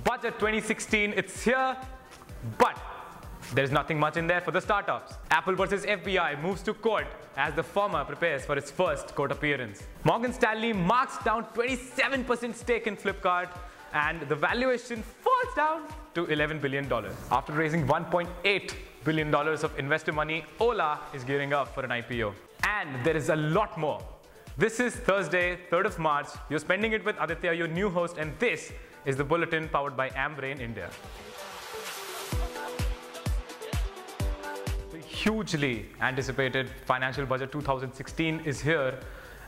Budget 2016, it's here, but there's nothing much in there for the startups. Apple versus FBI moves to court as the former prepares for its first court appearance. Morgan Stanley marks down 27% stake in Flipkart, and the valuation falls down to $11 billion. After raising $1.8 billion of investor money, Ola is gearing up for an IPO. And there is a lot more. This is Thursday, 3rd of March. You're spending it with Aditya, your new host, and this is the Bulletin powered by Ambrain India. The hugely anticipated Financial Budget 2016 is here.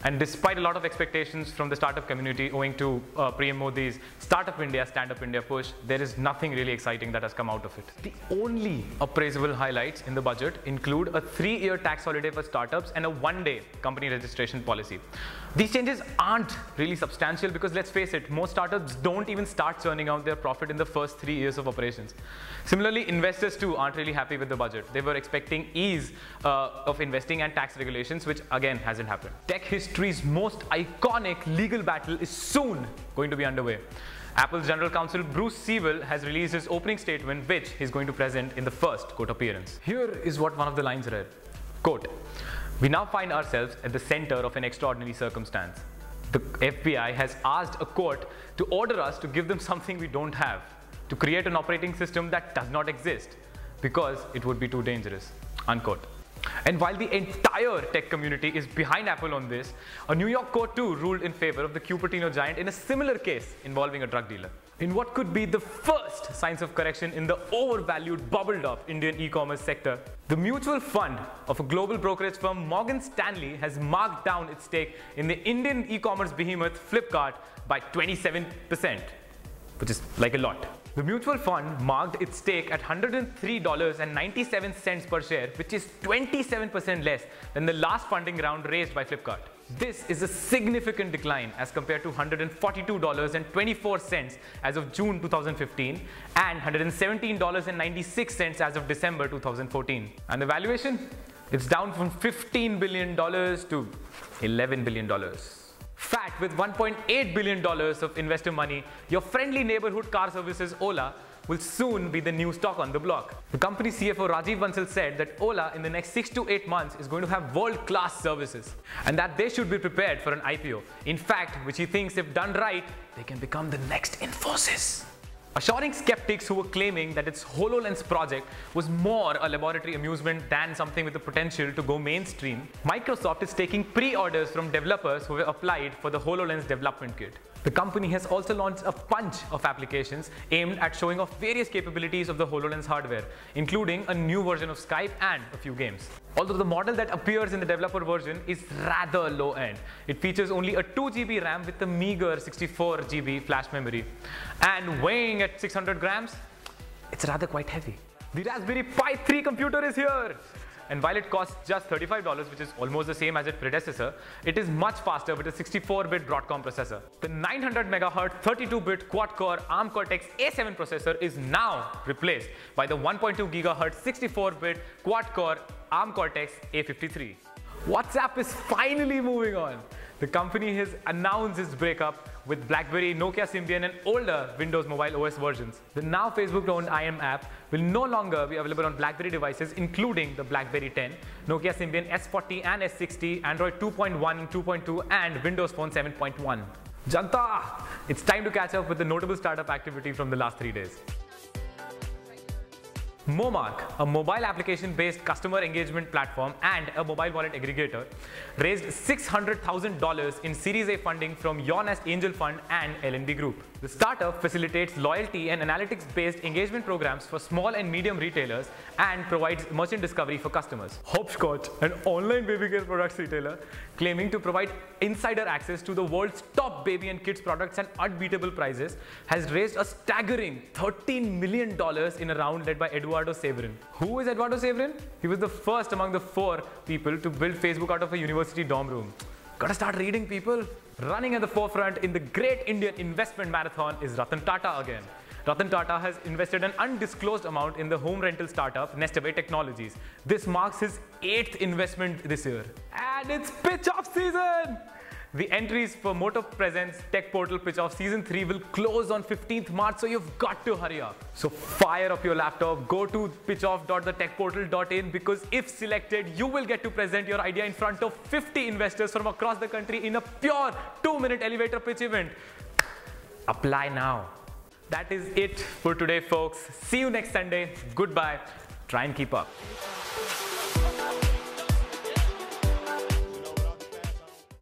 And despite a lot of expectations from the startup community owing to PM Modi's Startup India, Stand Up India push, there is nothing really exciting that has come out of it. The only appraisable highlights in the budget include a 3-year tax holiday for startups and a 1-day company registration policy. These changes aren't really substantial because, let's face it, most startups don't even start churning out their profit in the first 3 years of operations. Similarly, investors too aren't really happy with the budget. They were expecting ease of investing and tax regulations, which again hasn't happened. Tech history's most iconic legal battle is soon going to be underway. Apple's general counsel Bruce Sewell has released his opening statement, which he's going to present in the first court appearance. Here is what one of the lines read. Quote, "We now find ourselves at the center of an extraordinary circumstance. The FBI has asked a court to order us to give them something we don't have, to create an operating system that does not exist, because it would be too dangerous." Unquote. And while the entire tech community is behind Apple on this, a New York court too ruled in favor of the Cupertino giant in a similar case involving a drug dealer. In what could be the first signs of correction in the overvalued, bubbled up Indian e-commerce sector, the mutual fund of a global brokerage firm Morgan Stanley has marked down its stake in the Indian e-commerce behemoth Flipkart by 27%, which is like a lot. The mutual fund marked its stake at $103.97 per share, which is 27% less than the last funding round raised by Flipkart. This is a significant decline as compared to $142.24 as of June 2015 and $117.96 as of December 2014. And the valuation? It's down from $15 billion to $11 billion. Fact, with $1.8 billion of investor money, your friendly neighborhood car services Ola will soon be the new stock on the block. The company CFO Rajiv Bansal said that Ola in the next 6 to 8 months is going to have world-class services and that they should be prepared for an IPO. In fact, which he thinks if done right, they can become the next Infosys. Assuring skeptics who were claiming that its HoloLens project was more a laboratory amusement than something with the potential to go mainstream, Microsoft is taking pre-orders from developers who have applied for the HoloLens development kit. The company has also launched a bunch of applications aimed at showing off various capabilities of the HoloLens hardware, including a new version of Skype and a few games. Although the model that appears in the developer version is rather low end. It features only a 2 GB RAM with a meager 64 GB flash memory. And weighing at 600 grams, it's rather quite heavy. The Raspberry Pi 3 computer is here! And while it costs just $35, which is almost the same as its predecessor, it is much faster with a 64-bit Broadcom processor. The 900 MHz 32-bit quad-core ARM Cortex-A7 processor is now replaced by the 1.2 GHz 64-bit quad-core ARM Cortex-A53. WhatsApp is finally moving on. The company has announced its breakup with BlackBerry, Nokia Symbian and older Windows Mobile OS versions. The now Facebook-owned IM app will no longer be available on BlackBerry devices including the BlackBerry 10, Nokia Symbian S40 and S60, Android 2.1 and 2.2 and Windows Phone 7.1. Janta! It's time to catch up with the notable startup activity from the last 3 days. Momark, a mobile application-based customer engagement platform and a mobile wallet aggregator, raised $600,000 in Series A funding from Your Nest Angel Fund and LNB Group. The startup facilitates loyalty and analytics-based engagement programs for small and medium retailers and provides merchant discovery for customers. Hopscotch, an online baby care products retailer, claiming to provide insider access to the world's top baby and kids products at unbeatable prices, has raised a staggering $13 million in a round led by Eduardo Saverin. Who is Eduardo Saverin? He was the first among the 4 people to build Facebook out of a university dorm room. Gotta start reading, people. Running at the forefront in the great Indian investment marathon is Ratan Tata again. Ratan Tata has invested an undisclosed amount in the home rental startup Nestaway Technologies. This marks his 8th investment this year. And it's pitch-off season! The entries for Motor Presents Tech Portal Pitch Off Season 3 will close on 15th March, so you've got to hurry up. So fire up your laptop, go to pitchoff.thetechportal.in, because if selected, you will get to present your idea in front of 50 investors from across the country in a pure 2-minute elevator pitch event. Apply now. That is it for today, folks. See you next Sunday. Goodbye. Try and keep up.